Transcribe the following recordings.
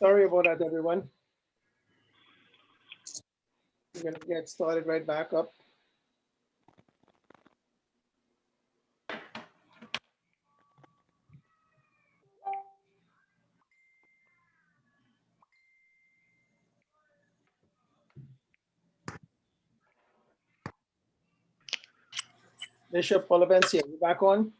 Sorry about that, everyone. We're going to get started right back up. Bishop Olivencia, you back on?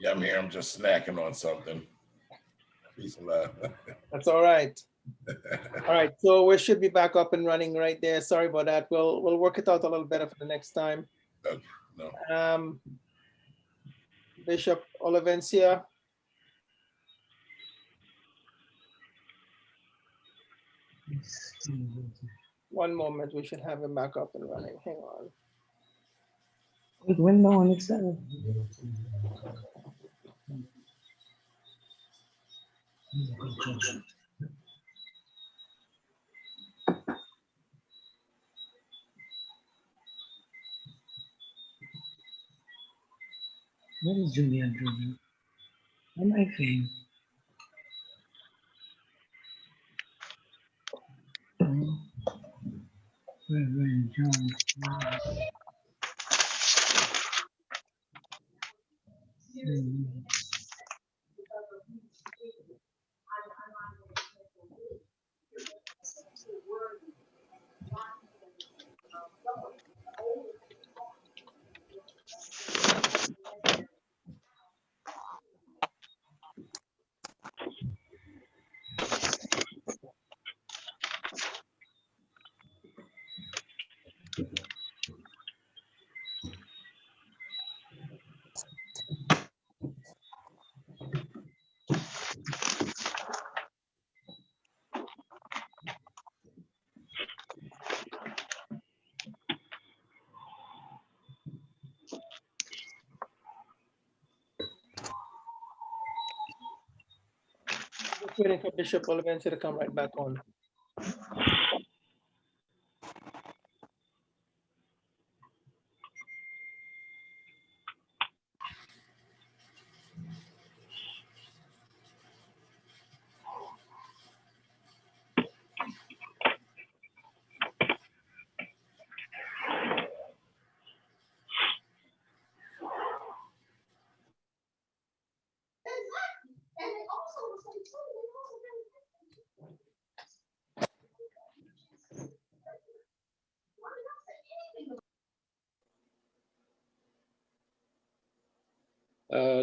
Yeah, I'm here. I'm just snacking on something. Peace and love. That's all right. All right, so we should be back up and running right there. Sorry about that. We'll work it out a little better for the next time. Okay, no. Bishop Olivencia. One moment, we should have him back up and running. Hang on. Window on itself. What is Julia doing? On my phone. Reverend John. Just waiting for Bishop Olivencia to come right back on.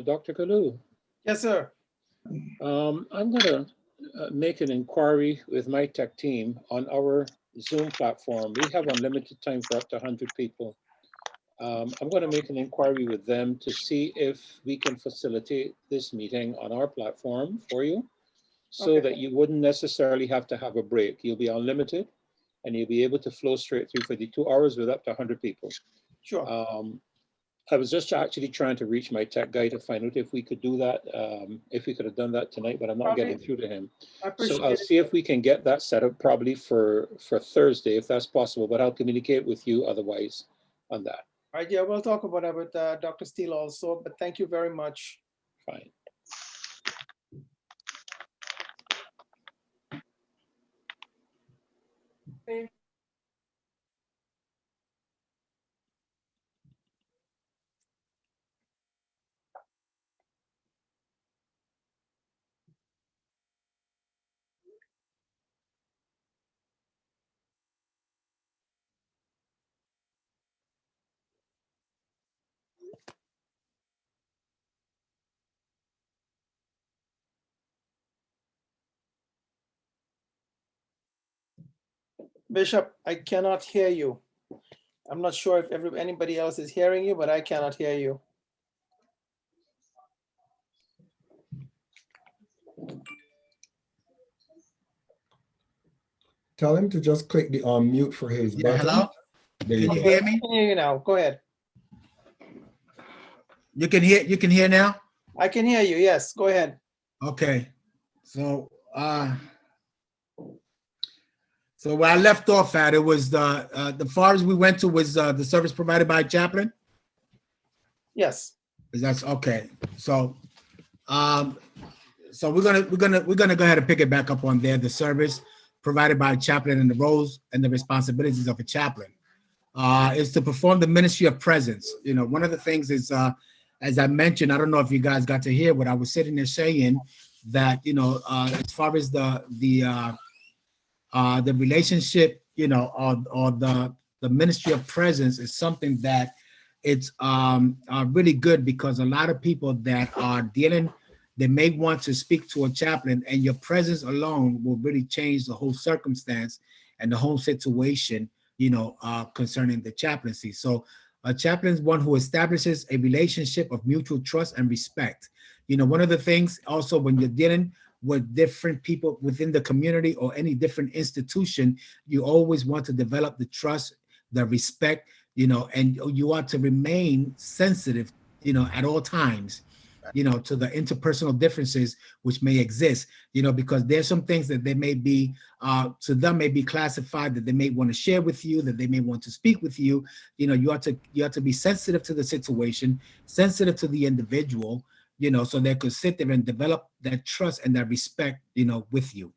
Dr. KALLOO, Yes, sir. I'm going to make an inquiry with my tech team on our Zoom platform. We have unlimited time for up to 100 people. I'm going to make an inquiry with them to see if we can facilitate this meeting on our platform for you so Okay. that you wouldn't necessarily have to have a break. You'll be unlimited and you'll be able to flow straight through for the 2 hours with up to 100 people. Sure. I was just actually trying to reach my tech guy to find out if we could do that, if we could have done that tonight, but I'm not getting through to him. I appreciate So I'll see if we can get that set up probably for Thursday, if that's possible, but I'll communicate with you otherwise on that. All right, yeah, we'll talk about that with Dr. Steele also, but thank you very much. Fine. Okay. Bishop, I cannot hear you. I'm not sure if anybody else is hearing you, but I cannot hear you. Tell him to just click the mute for his button. Hello? There Can you you go. hear me? I can hear you now. Go ahead. You can hear now? I can hear you. Yes, go ahead. Okay. So so where I left off at, it was the farthest we went to was the service provided by Chaplain. Yes. That's okay. So, so we're gonna go ahead and pick it back up on there. The service provided by a chaplain and the roles and the responsibilities of a chaplain is to perform the ministry of presence. You know, one of the things is, as I mentioned, I don't know if you guys got to hear what I was sitting there saying, that you know, as far as the relationship, you know, or the ministry of presence is something that it's really good, because a lot of people that are dealing, they may want to speak to a chaplain, and your presence alone will really change the whole circumstance and the whole situation, you know, concerning the chaplaincy. So a chaplain is one who establishes a relationship of mutual trust and respect. You know, one of the things also when you're dealing with different people within the community or any different institution, you always want to develop the trust, the respect, you know, and you ought to remain sensitive, you know, at all times, you know, to the interpersonal differences which may exist, you know, because there's some things that they may be, to them may be classified, that they may want to share with you, that they may want to speak with you. You know, you ought to be sensitive to the situation, sensitive to the individual, you know, so they could sit there and develop that trust and that respect, you know, with you,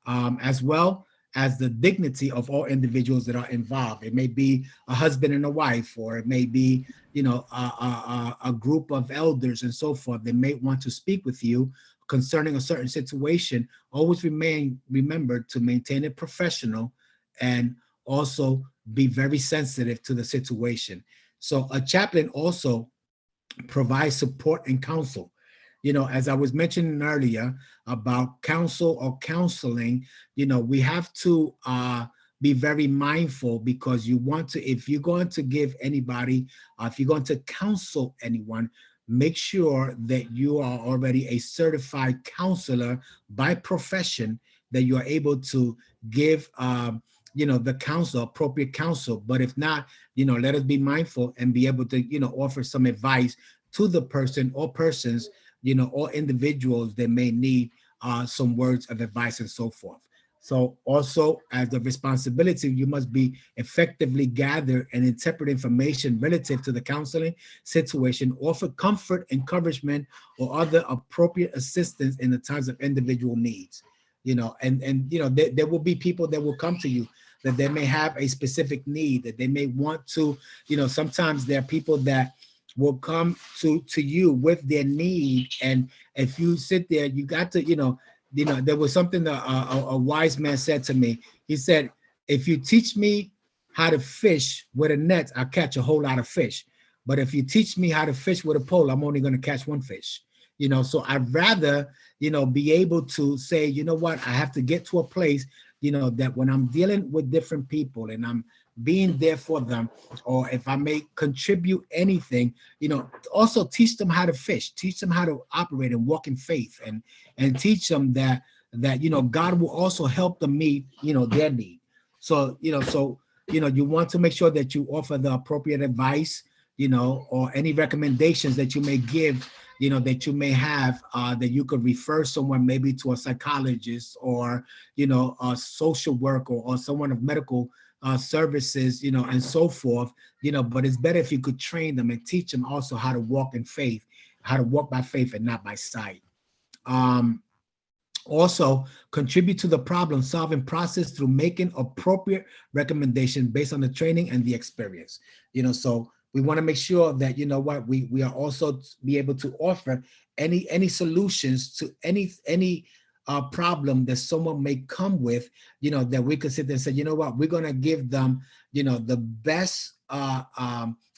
as well as the dignity of all individuals that are involved. It may be a husband and a wife, or it may be, you know, a group of elders and so forth. They may want to speak with you concerning a certain situation. Always remember to maintain it professional and also be very sensitive to the situation. So a chaplain also provides support and counsel. You know, as I was mentioning earlier about counsel or counseling, you know, we have to be very mindful, because you want to, if you're going to give anybody, if you're going to counsel anyone, make sure that you are already a certified counselor by profession, that you are able to give, you know, the counsel, appropriate counsel. But if not, you know, let us be mindful and be able to, you know, offer some advice to the person or persons, you know, or individuals that may need some words of advice and so forth. So also, as the responsibility, you must be effectively gather and interpret information relative to the counseling situation, offer comfort, encouragement, or other appropriate assistance in the times of individual needs. You know, and you know, there will be people that will come to you that they may have a specific need, that they may want to, you know, sometimes there are people that will come to you with their need. And if you sit there, you got to, you know, there was something that a wise man said to me. He said, if you teach me how to fish with a net, I'll catch a whole lot of fish. But if you teach me how to fish with a pole, I'm only going to catch one fish. You know, so I'd rather, you know, be able to say, you know what, I have to get to a place, you know, that when I'm dealing with different people and I'm being there for them, or if I may contribute anything, you know, also teach them how to fish, teach them how to operate and walk in faith, and teach them that, you know, God will also help them meet, you know, their need. So, you know, you want to make sure that you offer the appropriate advice, you know, or any recommendations that you may give, you know, that you may have, that you could refer someone maybe to a psychologist, or, you know, a social worker, or someone of medical services, you know, and so forth, you know. But it's better if you could train them and teach them also how to walk in faith, how to walk by faith and not by sight. Also contribute to the problem solving process through making appropriate recommendations based on the training and the experience. You know, so we want to make sure that, you know what, we are also be able to offer any solutions to any problem that someone may come with, you know, that we could sit there and say, you know what, we're going to give them, you know, the best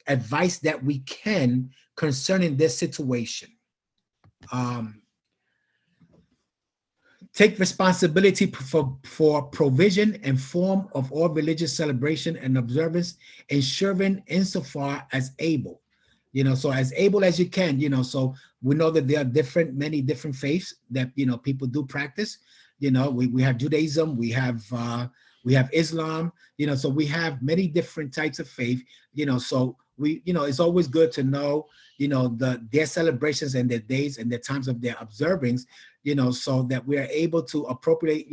advice that we can concerning this situation. Take responsibility for provision and form of all religious celebration and observance, ensuring insofar as able, you know, so as able as you can, you know. So we know that there are many different faiths that, you know, people do practice. You know, we have Judaism, we have Islam, you know, so we have many different types of faith, you know. So it's always good to know, their celebrations and their days and their times of their observings, so that we are able to appropriate,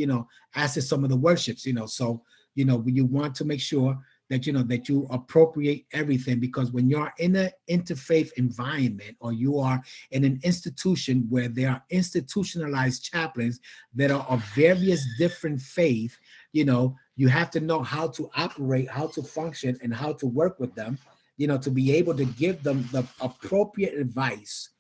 access some of the worships, so, you want to make sure that, that you appropriate everything, because when you're in an interfaith environment, or you are in an institution where there are institutionalized chaplains that are of various different faith, you have to know how to operate, how to function, and how to work with them, to be able to give them the appropriate advice,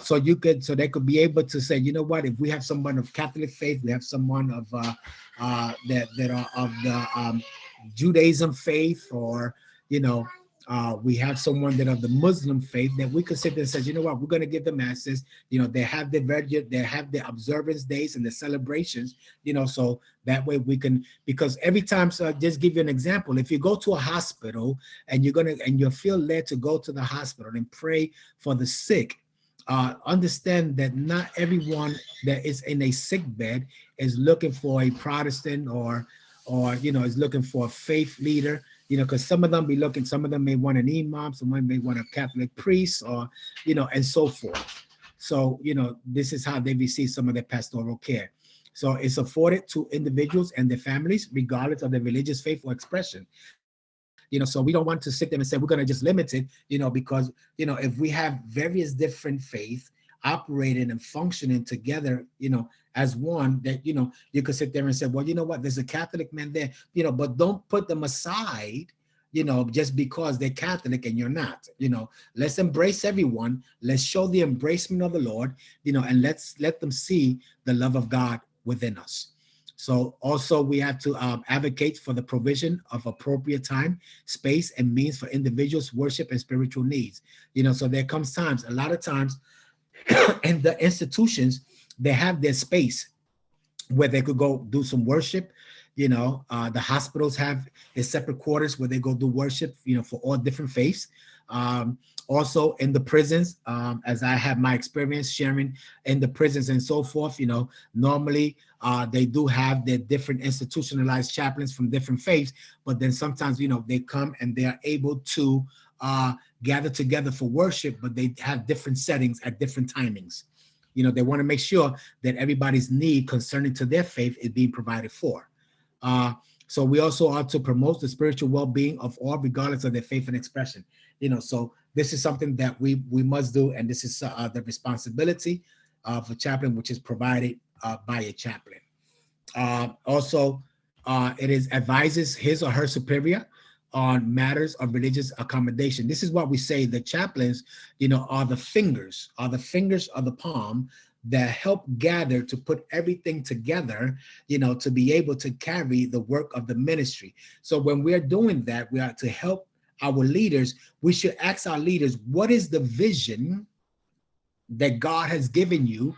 so they could be able to say, if we have someone of Catholic faith, we have someone of that are of the Judaism faith, or we have someone that of the Muslim faith, that we could sit there and say, we're going to give them access. They have their observance days and the celebrations, so that way we can, because every time, so I'll just give you an example. If you go to a hospital and you feel led to go to the hospital and pray for the sick, understand that not everyone that is in a sick bed is looking for a Protestant or is looking for a faith leader, because some of them may want an imam, someone may want a Catholic priest, or, and so forth. So, this is how they receive some of their pastoral care. So it's afforded to individuals and their families, regardless of their religious faith or expression. So we don't want to sit there and say, we're going to just limit it, because, if we have various different faiths operating and functioning together, as one, that, you could sit there and say, well, you know what, there's a Catholic man there, but don't put them aside, just because they're Catholic and you're not, let's embrace everyone. Let's show the embracement of the Lord, and let's let them see the love of God within us. So also we have to advocate for the provision of appropriate time, space, and means for individuals' worship and spiritual needs. So there comes times, a lot of times, in the institutions, they have their space where they could go do some worship. The hospitals have their separate quarters where they go do worship, for all different faiths. Also in the prisons, as I have my experience sharing in the prisons and so forth, normally they do have their different institutionalized chaplains from different faiths, but then sometimes, they come and they are able to gather together for worship, but they have different settings at different timings. They want to make sure that everybody's need concerning to their faith is being provided for. So we also ought to promote the spiritual well-being of all, regardless of their faith and expression. So this is something that we must do, and this is the responsibility of a chaplain, which is provided by a chaplain. Also, it is advises his or her superior on matters of religious accommodation. This is what we say the chaplains, are the fingers of the palm that help gather to put everything together, to be able to carry the work of the ministry. So when we're doing that, we are to help our leaders. We should ask our leaders, what is the vision that God has given you?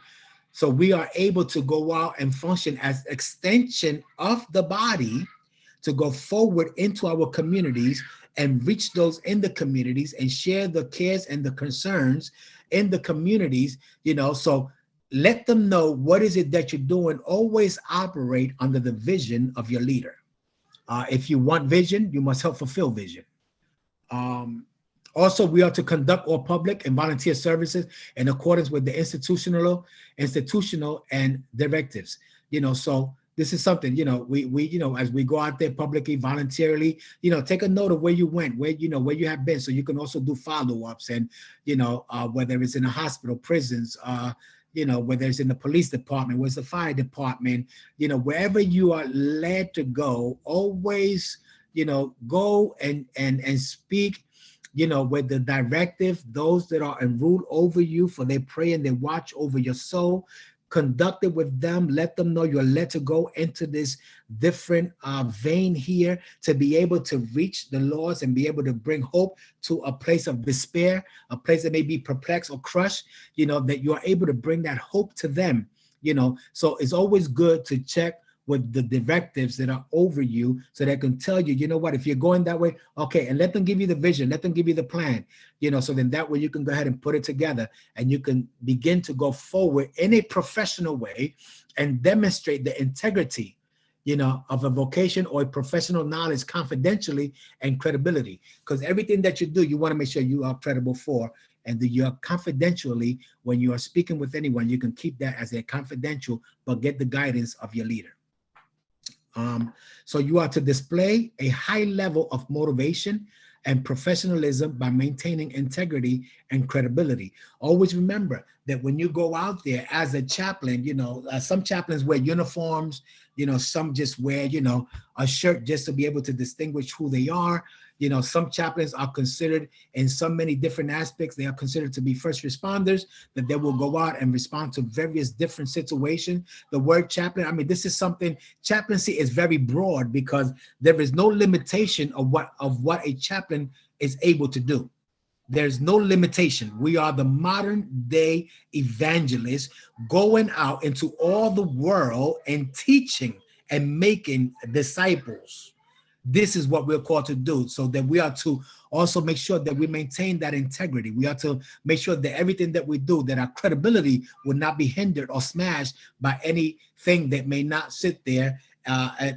So we are able to go out and function as extension of the body to go forward into our communities and reach those in the communities and share the cares and the concerns in the communities, so let them know what is it that you're doing. Always operate under the vision of your leader. If you want vision, you must help fulfill vision. Also, we are to conduct all public and volunteer services in accordance with the institutional and directives. So this is something, we as we go out there publicly, voluntarily, take a note of where you went, where you have been, so you can also do follow-ups, and, whether it's in a hospital, prisons, whether it's in the police department, where's the fire department, wherever you are led to go, always, go and speak, with the directive, those that are enrolled over you, for they pray and they watch over your soul. Conduct it with them. Let them know you're led to go into this different vein here to be able to reach the Lord and be able to bring hope to a place of despair, a place that may be perplexed or crushed, that you are able to bring that hope to them, So it's always good to check with the directives that are over you, so they can tell you, if you're going that way, okay, and let them give you the vision, let them give you the plan, so then that way you can go ahead and put it together and you can begin to go forward in a professional way and demonstrate the integrity, of a vocation or a professional knowledge confidentially and credibility. Because everything that you do, you want to make sure you are credible for, and that you're confidentially, when you are speaking with anyone, you can keep that as a confidential, but get the guidance of your leader. So you are to display a high level of motivation and professionalism by maintaining integrity and credibility. Always remember that when you go out there as a chaplain, some chaplains wear uniforms, some just wear, a shirt just to be able to distinguish who they are. Some chaplains are considered in so many different aspects. They are considered to be first responders, that they will go out and respond to various different situations. The word chaplain, I mean, this is something, chaplaincy is very broad because there is no limitation of what a chaplain is able to do. There's no limitation. We are the modern day evangelists going out into all the world and teaching and making disciples. This is what we're called to do, so that we are to also make sure that we maintain that integrity. We are to make sure that everything that we do, that our credibility will not be hindered or smashed by anything that may not sit there.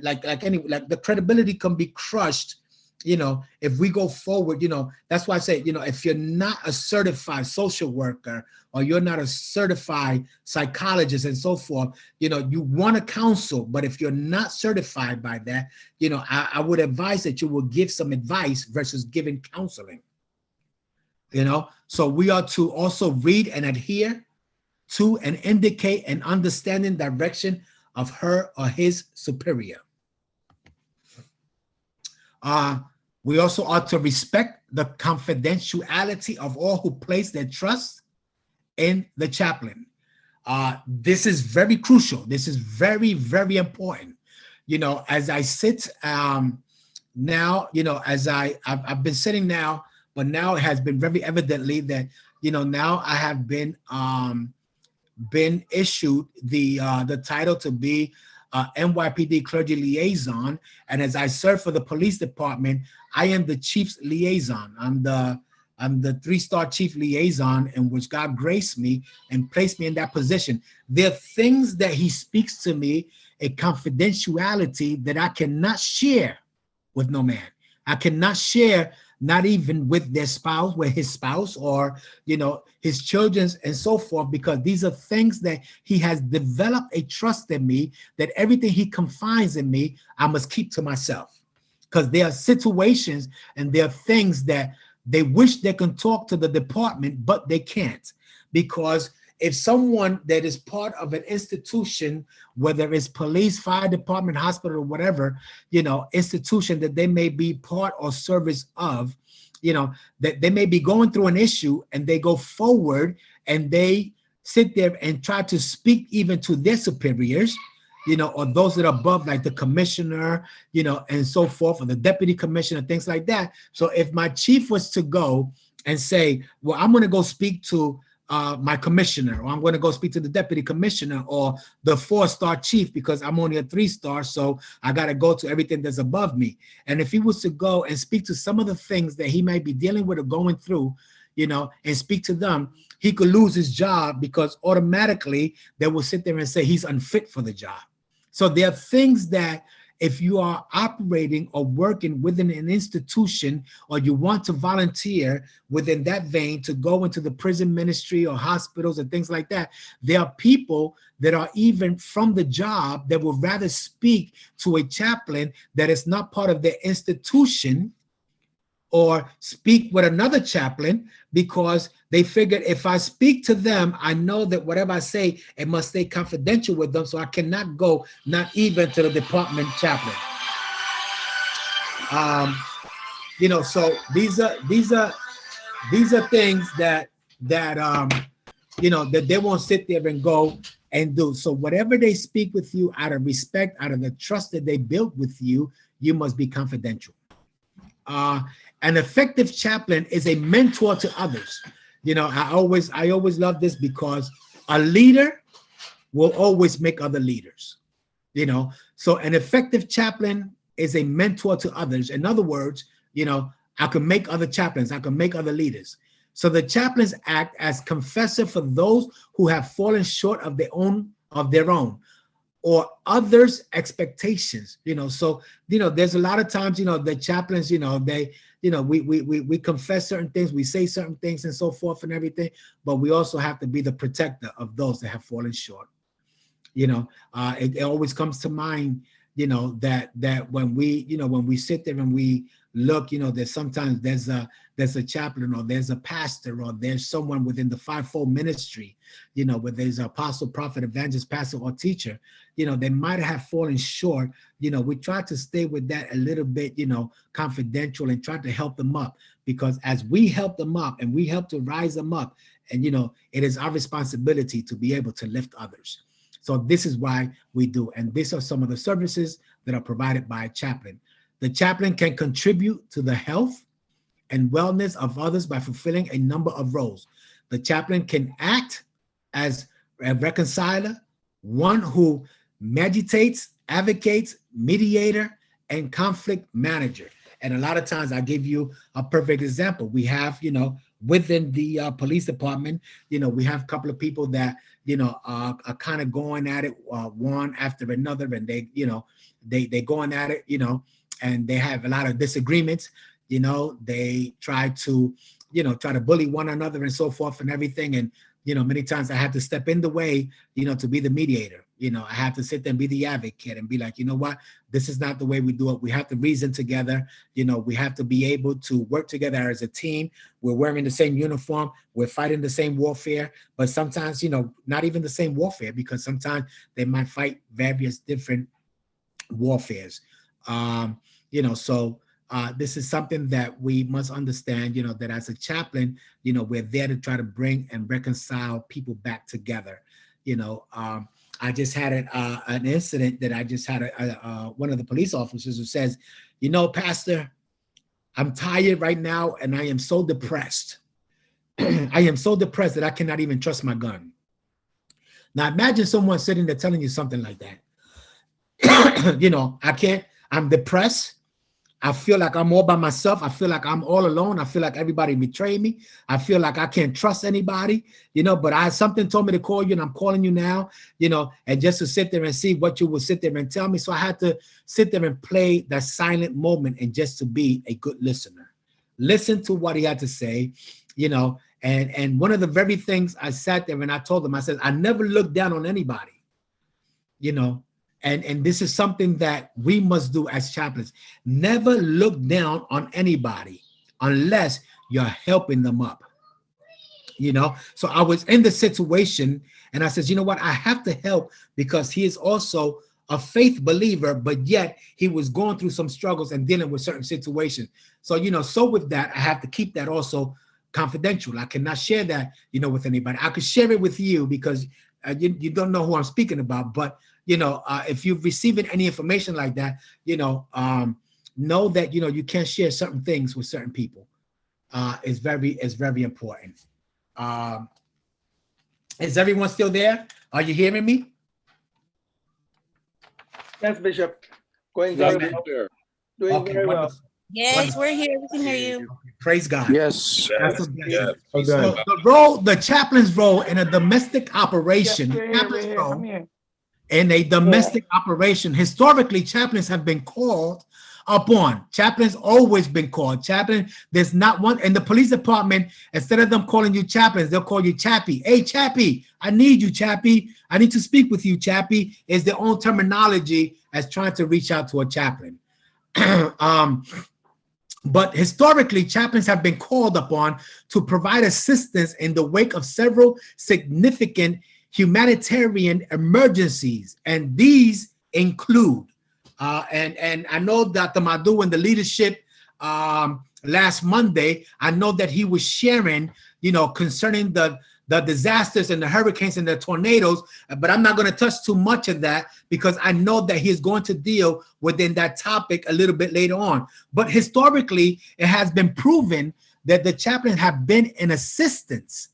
Like the credibility can be crushed, if we go forward. That's why I say, if you're not a certified social worker or you're not a certified psychologist and so forth, you want to counsel, but if you're not certified by that, I would advise that you will give some advice versus giving counseling. So we are to also read and adhere to and indicate an understanding direction of her or his superior. We also ought to respect the confidentiality of all who place their trust in the chaplain. This is very crucial. This is very, very important. As I sit now, as I've been sitting now, but now it has been very evidently that, now I have been issued the title to be NYPD clergy liaison, and as I serve for the police department, I am the chief's liaison. I'm the 3-star chief liaison, in which God graced me and placed me in that position. There are things that he speaks to me, a confidentiality that I cannot share with no man. I cannot share, not even with their spouse, with his spouse or, his children and so forth, because these are things that he has developed a trust in me, that everything he confides in me, I must keep to myself. Because there are situations and there are things that they wish they can talk to the department, but they can't. Because if someone that is part of an institution, whether it's police, fire department, hospital, or whatever, institution that they may be part or service of, that they may be going through an issue and they go forward and they sit there and try to speak even to their superiors, or those that are above, like the commissioner, and so forth, or the deputy commissioner, things like that. So if my chief was to go and say, well, I'm going to go speak to my commissioner, or I'm going to go speak to the deputy commissioner or the 4-star chief, because I'm only a 3-star, so I got to go to everything that's above me. And if he was to go and speak to some of the things that he might be dealing with or going through, and speak to them, he could lose his job, because automatically they will sit there and say he's unfit for the job. So there are things that if you are operating or working within an institution, or you want to volunteer within that vein to go into the prison ministry or hospitals and things like that, there are people that are even from the job that would rather speak to a chaplain that is not part of their institution, or speak with another chaplain, because they figured if I speak to them, I know that whatever I say, it must stay confidential with them, so I cannot go, not even to the department chaplain. So these are things that they won't sit there and go and do. So whatever they speak with you, out of respect, out of the trust that they built with you, you must be confidential. An effective chaplain is a mentor to others. I always love this, because a leader will always make other leaders. So an effective chaplain is a mentor to others. In other words, I can make other chaplains, I can make other leaders. So the chaplains act as confessor for those who have fallen short of their own, or others' expectations. So there's a lot of times the chaplains, they we confess certain things, we say certain things and so forth and everything, but we also have to be the protector of those that have fallen short. It always comes to mind, that when we sit there and we look, that sometimes there's a chaplain, or there's a pastor, or there's someone within the fivefold ministry, where there's an apostle, prophet, evangelist, pastor, or teacher, they might have fallen short. We try to stay with that a little bit, confidential, and try to help them up, because as we help them up and we help to rise them up, and it is our responsibility to be able to lift others. So this is why we do. And these are some of the services that are provided by a chaplain. The chaplain can contribute to the health and wellness of others by fulfilling a number of roles. The chaplain can act as a reconciler, one who meditates, advocates, mediator, and conflict manager. And a lot of times, I give you a perfect example. We have, within the police department, we have a couple of people that, are kind of going at it one after another, and they going at it, and they have a lot of disagreements. They try to bully one another and so forth and everything. And, many times I have to step in the way, to be the mediator. I have to sit there and be the advocate and be like, you know what, this is not the way we do it. We have to reason together. We have to be able to work together as a team. We're wearing the same uniform. We're fighting the same warfare, but sometimes, not even the same warfare, because sometimes they might fight various different warfares. So this is something that we must understand, that as a chaplain, we're there to try to bring and reconcile people back together. I just had an incident that I just had one of the police officers who says, Pastor, I'm tired right now and I am so depressed. I am so depressed that I cannot even trust my gun. Now imagine someone sitting there telling you something like that. I'm depressed. I feel like I'm all by myself. I feel like I'm all alone. I feel like everybody betrayed me. I feel like I can't trust anybody, but something told me to call you, and I'm calling you now, and just to sit there and see what you will sit there and tell me. So I had to sit there and play that silent moment and just to be a good listener. Listen to what he had to say, and one of the very things I sat there and I told him, I said, I never look down on anybody, And this is something that we must do as chaplains. Never look down on anybody unless you're helping them up. So I was in the situation and I said, you know what? I have to help, because he is also a faith believer, but yet he was going through some struggles and dealing with certain situations. So, so with that, I have to keep that also confidential. I cannot share that, with anybody. I could share it with you because you don't know who I'm speaking about, but if you've received any information like that, know that, you can't share certain things with certain people. It's very important. Is everyone still there? Are you hearing me? Yes, Bishop. Going Yes, very well. sir. Doing Okay, very well. wonderful. Yes, we're here. We can hear you. Praise God. Yes. That's a blessing. Yeah. Okay. So the chaplain's role in a domestic operation, in a domestic operation, historically, chaplains have been called upon. Chaplains always been called. Chaplain, there's not one in the police department. Instead of them calling you chaplains, they'll call you Chappie. Hey, Chappie, I need you, Chappie. I need to speak with you, Chappie. Is their own terminology as trying to reach out to a chaplain. But historically, chaplains have been called upon to provide assistance in the wake of several significant humanitarian emergencies, and these include, and I know Dr. Madhu and the leadership last Monday, I know that he was sharing, concerning the disasters and the hurricanes and the tornadoes, but I'm not going to touch too much of that because I know that he is going to deal within that topic a little bit later on. But historically, it has been proven that the chaplains have been in assistance,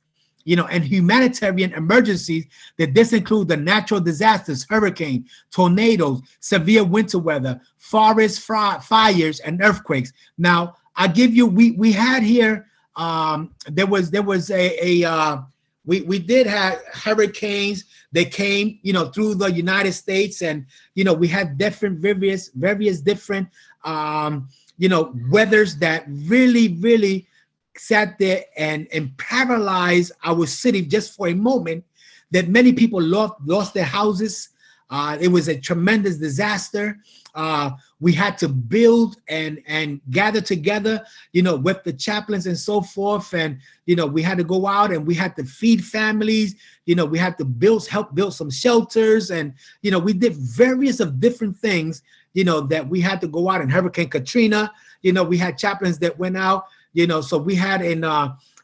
and humanitarian emergencies, that this include the natural disasters, hurricane, tornadoes, severe winter weather, forest fires, and earthquakes. Now, I give you, we had here, there was a we did have hurricanes. They came, you know, through the United States, and you know, we had different various different you know, weathers that really sat there and paralyzed our city just for a moment. That many people lost their houses. It was a tremendous disaster. We had to build and gather together, you know, with the chaplains and so forth. And, you know, we had to go out and we had to feed families. You know, we had to help build some shelters. And, you know, we did various of different things, you know, that we had to go out. In Hurricane Katrina, you know, we had chaplains that went out, you know, so we had in,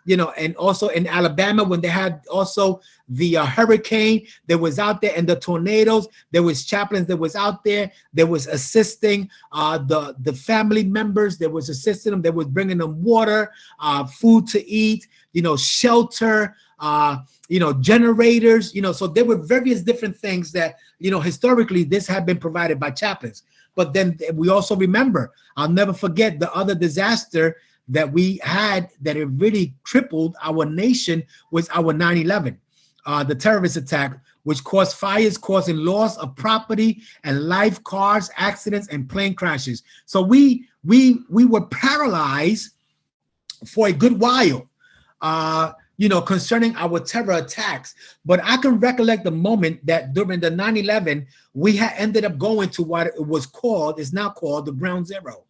you know, and also in Alabama, when they had also the hurricane that was out there and the tornadoes, there was chaplains that was out there. There was assisting the family members. There was assisting them. There was bringing them water, food to eat, you know, shelter, you know, generators, you know. So there were various different things that, you know, historically this had been provided by chaplains. But then we also remember, I'll never forget the other disaster that we had that it really crippled our nation was our 9/11, the terrorist attack, which caused fires, causing loss of property and life, cars, accidents, and plane crashes. So we were paralyzed for a good while, you know, concerning our terror attacks. But I can recollect the moment that during the 9/11, we had ended up going to what it was called, is now called the Ground Zero.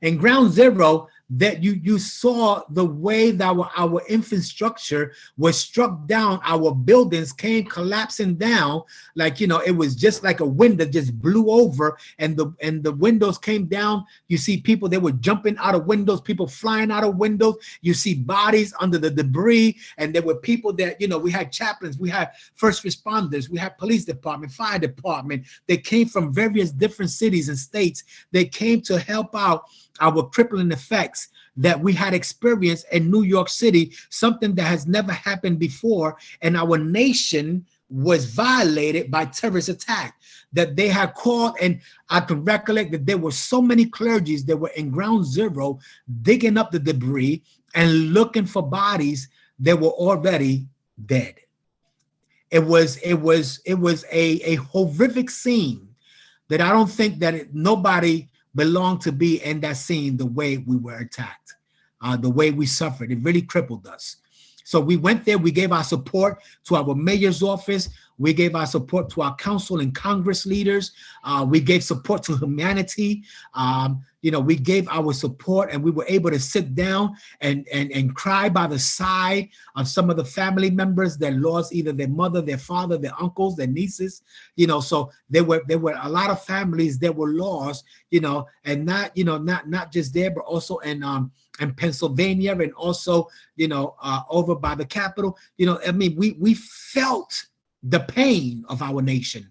And Ground Zero, that you saw the way that our infrastructure was struck down, our buildings came collapsing down, like, you know, it was just like a wind that just blew over, and the windows came down. You see people, they were jumping out of windows, people flying out of windows. You see bodies under the debris, and there were people that, you know, we had chaplains, we had first responders, we had police department, fire department. They came from various different cities and states. They came to help out our crippling effects that we had experienced in New York City, something that has never happened before. And our nation was violated by terrorist attack that they had called. And I can recollect that there were so many clergies that were in Ground Zero, digging up the debris and looking for bodies that were already dead. It was a horrific scene that I don't think that nobody belonged to be in that scene, the way we were attacked, the way we suffered. It really crippled us. So we went there, we gave our support to our mayor's office, we gave our support to our council and Congress leaders, we gave support to humanity, you know, we gave our support, and we were able to sit down and cry by the side of some of the family members that lost either their mother, their father, their uncles, their nieces, you know. So there were a lot of families that were lost, you know, and not just there, but also in Pennsylvania, and also, you know, over by the Capitol. You know, I mean, we felt the pain of our nation.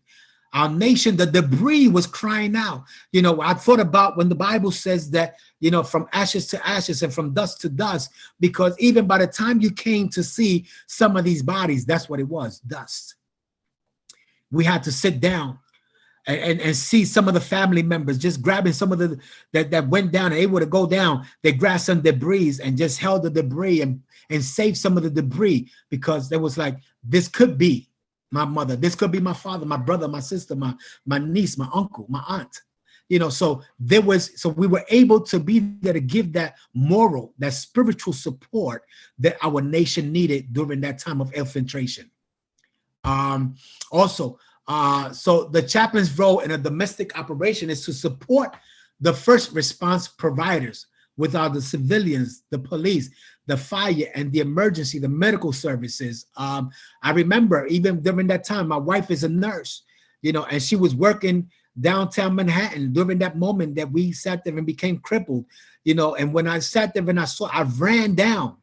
Our nation, the debris was crying out. You know, I thought about when the Bible says that, you know, from ashes to ashes and from dust to dust, because even by the time you came to see some of these bodies, that's what it was, dust. We had to sit down and see some of the family members just grabbing some of the that went down and able to go down. They grabbed some debris and just held the debris and saved some of the debris, because there was like, this could be my mother, this could be my father, my brother, my sister, my niece, my uncle, my aunt, you know. So we were able to be there to give that moral, that spiritual support that our nation needed during that time of infiltration. Also, so the chaplain's role in a domestic operation is to support the first response providers, without the civilians, the police, the fire, and the emergency, the medical services. I remember even during that time, my wife is a nurse, you know, and she was working downtown Manhattan during that moment that we sat there and became crippled, you know. And when I sat there and I ran down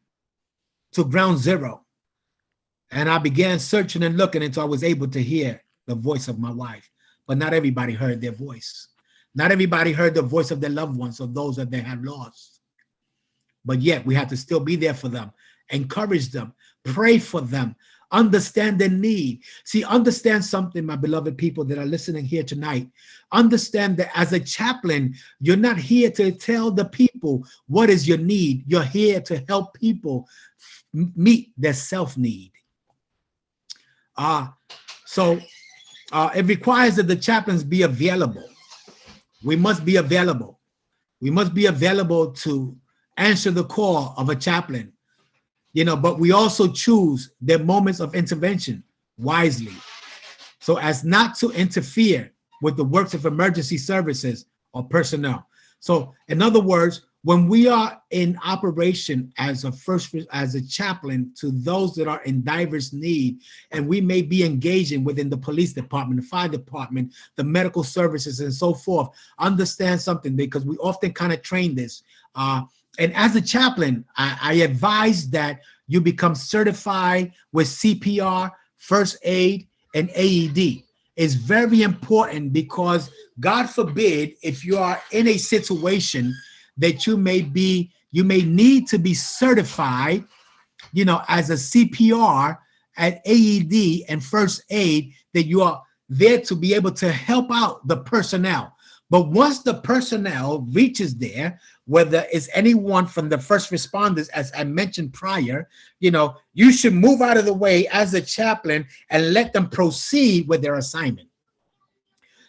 to Ground Zero, and I began searching and looking until I was able to hear the voice of my wife. But not everybody heard their voice. Not everybody heard the voice of their loved ones or those that they had lost. But yet we had to still be there for them, encourage them, pray for them, understand their need. See, understand something, my beloved people that are listening here tonight. Understand that as a chaplain, you're not here to tell the people what is your need. You're here to help people meet their self-need. So it requires that the chaplains be available. We must be available. We must be available to answer the call of a chaplain, you know, but we also choose the moments of intervention wisely so as not to interfere with the works of emergency services or personnel. So in other words, when we are in operation as a chaplain to those that are in diverse need, and we may be engaging within the police department, the fire department, the medical services, and so forth, understand something, because we often kind of train this. And as a chaplain, I advise that you become certified with CPR, first aid, and AED. It's very important because God forbid, if you are in a situation that you may need to be certified, you know, as a CPR, at AED, and first aid, that you are there to be able to help out the personnel. But once the personnel reaches there, whether it's anyone from the first responders, as I mentioned prior, you know, you should move out of the way as a chaplain and let them proceed with their assignment.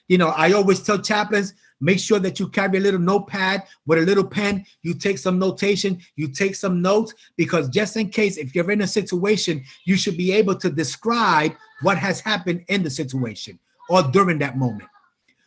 You know, I always tell chaplains, make sure that you carry a little notepad with a little pen. You take some notation, you take some notes, because just in case, if you're in a situation, you should be able to describe what has happened in the situation or during that moment.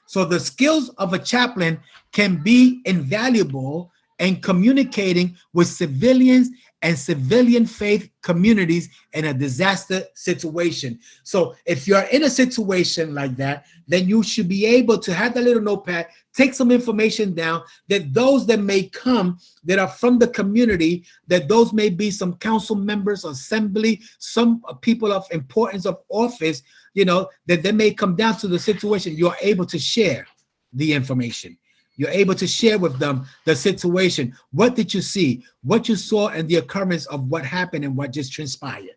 So the skills of a chaplain can be invaluable in communicating with civilians and civilian faith communities in a disaster situation. So if you're in a situation like that, then you should be able to have that little notepad, take some information down, that those that may come that are from the community, that those may be some council members, assembly, some people of importance of office, you know, that they may come down to the situation, you're able to share the information. You're able to share with them the situation. What did you see? What you saw and the occurrence of what happened and what just transpired.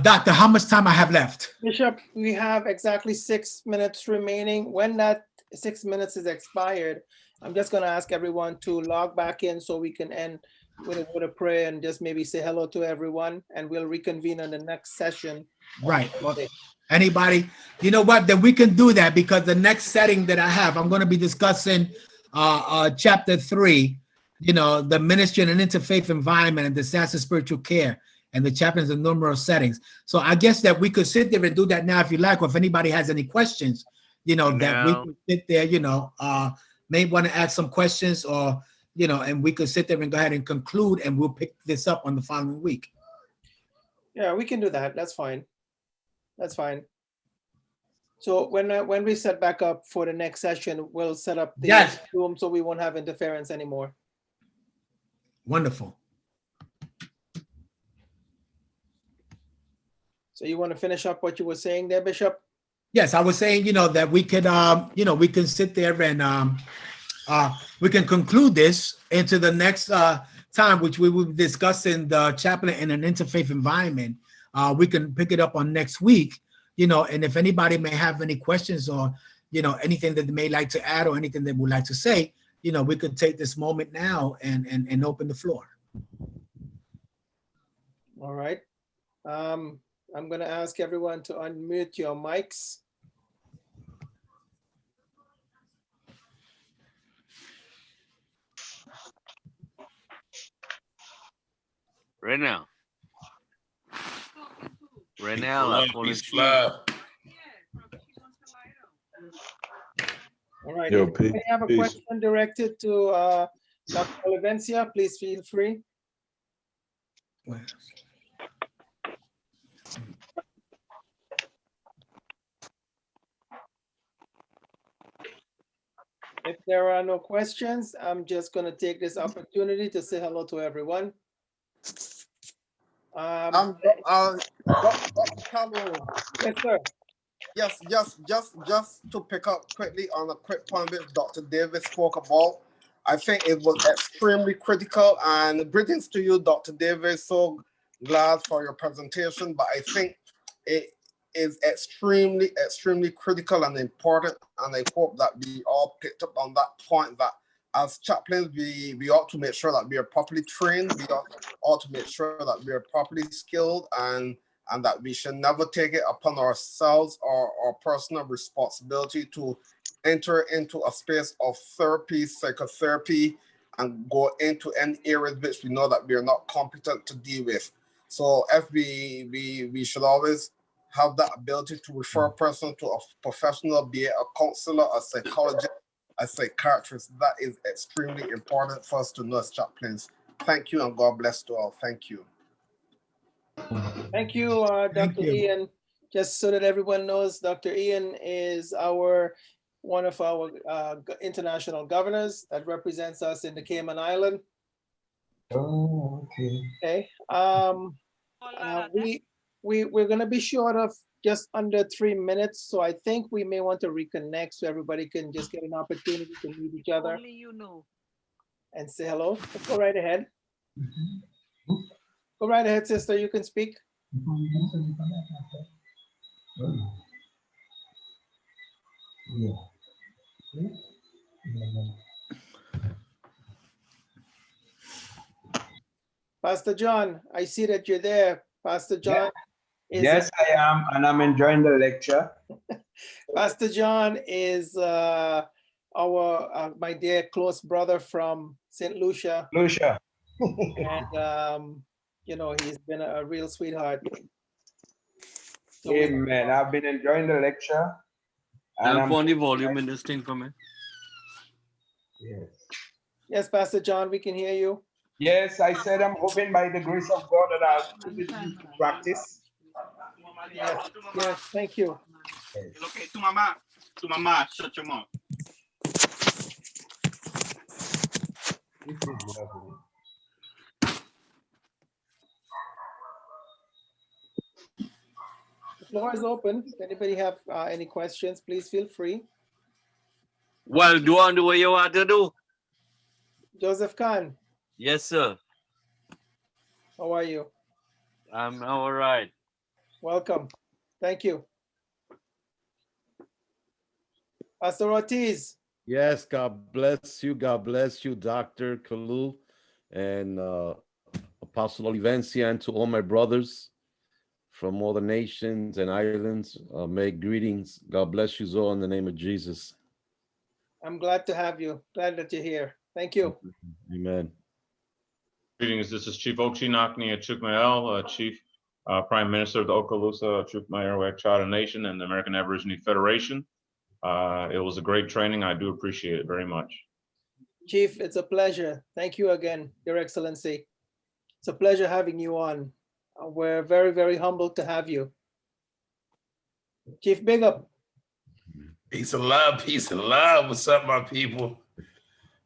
Doctor, how much time I have left? Bishop, we have exactly 6 minutes remaining. When that 6 minutes is expired, I'm just going to ask everyone to log back in so we can end with a prayer and just maybe say hello to everyone, and we'll reconvene on the next session. Right. Well, anybody, you know what, then we can do that, because the next setting that I have, I'm going to be discussing chapter 3, you know, the ministry and an interfaith environment and disaster spiritual care, and the chaplains in numerous settings. So I guess that we could sit there and do that now if you like, or if anybody has any questions, you know, that we could sit there, you know, may want to ask some questions, or, you know, and we could sit there and go ahead and conclude, and we'll pick this up on the following week. Yeah, we can do that. That's fine. That's fine. So when we set back up for the next session, we'll set up the room so we won't have interference anymore. Wonderful. So you want to finish up what you were saying there, Bishop? Yes, I was saying, you know, that we could, you know, we can sit there and we can conclude this into the next time, which we will be discussing the chaplain in an interfaith environment. We can pick it up on next week, you know, and if anybody may have any questions, or, you know, anything that they may like to add, or anything they would like to say, you know, we could take this moment now and open the floor. All right. I'm going to ask everyone to unmute your mics. Right now. Right now, la Policía. All right. Yo, If you have a question directed to Dr. Olivencia, please feel free. If there are no questions, I'm just going to take this opportunity to say hello to everyone. Dr. KALLOO. Yes, sir. Yes, just to pick up quickly on a quick point which Dr. Davis spoke about. I think it was extremely critical, and greetings to you, Dr. Davis. So glad for your presentation, but I think it is extremely critical and important, and I hope that we all picked up on that point, that as chaplains, we ought to make sure that we are properly trained. We ought to make sure that we are properly skilled, and that we should never take it upon ourselves or our personal responsibility to enter into a space of therapy, psychotherapy, and go into any areas which we know that we are not competent to deal with. So if we should always have that ability to refer a person to a professional, be it a counselor, a psychologist, a psychiatrist. That is extremely important for us to know as chaplains. Thank you, and God bless you all. Thank you. Thank you, Thank Dr. you. Ian. Just so that everyone knows, Dr. Ian is one of our international governors that represents us in the Cayman Island. Oh, okay. Okay. We're going to be short of just under 3 minutes, so I think we may want to reconnect so everybody can just get an opportunity to meet each other. Only you know. And say hello. Let's go right ahead. Go right ahead, sister. You can speak. Pastor John, I see that you're there. Pastor John. Yes, I am, and I'm enjoying the lecture. Pastor John is my dear close brother from St. Lucia. Lucia. And you know, he's been a real sweetheart. So Amen. I've been enjoying the lecture. And Turn on the volume in this thing for me. Yes. Yes, Pastor John, we can hear you. Yes, I said I'm hoping by the grace of God that I'll put it into practice. Yes, yes, thank you. Yes. To mama, shut your mouth. This is lovely. The floor is open. If anybody have any questions, please feel free. Well, do on the way you want to do. Joseph Khan, Yes, sir. how are you? I'm all right. Welcome. Thank you. Pastor Ortiz. Yes, God bless you. God bless you, Dr. KALLOO and Apostle Olivencia, and to all my brothers from all the nations and islands. Make greetings. God bless you all in the name of Jesus. I'm glad to have you. Glad that you're here. Thank you. Amen. Greetings. This is Chief Okshinakni Achukmael, Chief Prime Minister of the Okaloosa Achukmael Charter Nation and the American Aborigine Federation. It was a great training. I do appreciate it very much. Chief, it's a pleasure. Thank you again, Your Excellency. It's a pleasure having you on. We're very, very humbled to have you. Chief, big up. Peace and love, peace and love. What's up, my people?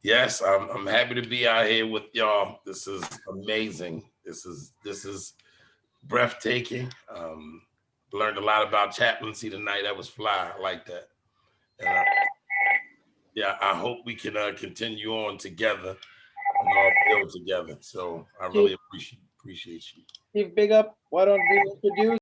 Yes, I'm happy to be out here with y'all. This is amazing. This is breathtaking. Learned a lot about chaplaincy tonight. That was fly. I like that. And yeah, I hope we can continue on together and all build together. So I really appreciate you. Chief, big up. Why don't we introduce